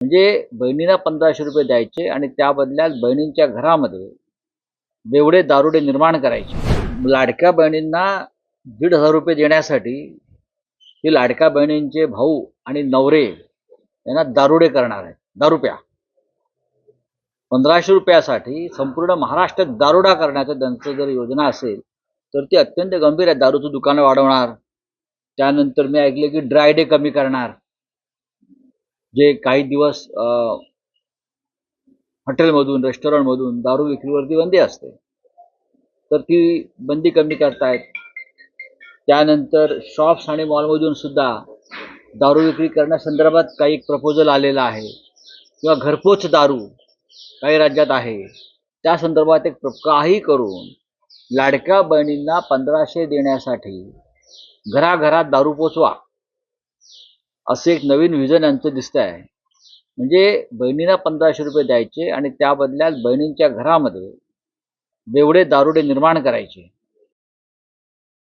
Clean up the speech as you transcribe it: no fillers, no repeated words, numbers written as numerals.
म्हणजे बहिणींना 1500 रुपये द्यायचे आणि त्या बदल्यात बहिणींच्या घरामध्ये बेवडे दारुडे निर्माण करायचे। लाडक्या बहिणींना 1,500 रुपये देण्यासाठी ते लाडक्या बहिणींचे भाऊ आणि नवरे यांना दारुडे करणार आहेत, दारूप्या। 1500 रुपयासाठी संपूर्ण महाराष्ट्रात दारुडा करण्याचं त्यांचं जर योजना असेल तर ती अत्यंत गंभीर आहे। दारूचं दुकानं वाढवणार, त्यानंतर मी ऐकले की ड्राय डे कमी करणार, जे काही दिवस हॉटेलमधून रेस्टॉरंटमधून दारू विक्रीवरती बंदी असते तर ती बंदी कमी करतायत। त्यानंतर शॉप्स आणि मॉलमधून सुद्धा दारू विक्री करण्यासंदर्भात काही प्रपोजल आलेला आहे किंवा घरपोच दारू काही राज्यात आहे, त्या संदर्भात एक काही करून लाडक्या बहिणींना 1500 देण्यासाठी घराघरात दारू पोचवा असे एक नवीन विजन यांचं दिसतं आहे। म्हणजे बहिणींना 1500 रुपये द्यायचे आणि त्या बदल्यात बहिणींच्या घरामध्ये बेवडे दारुडे निर्माण करायचे।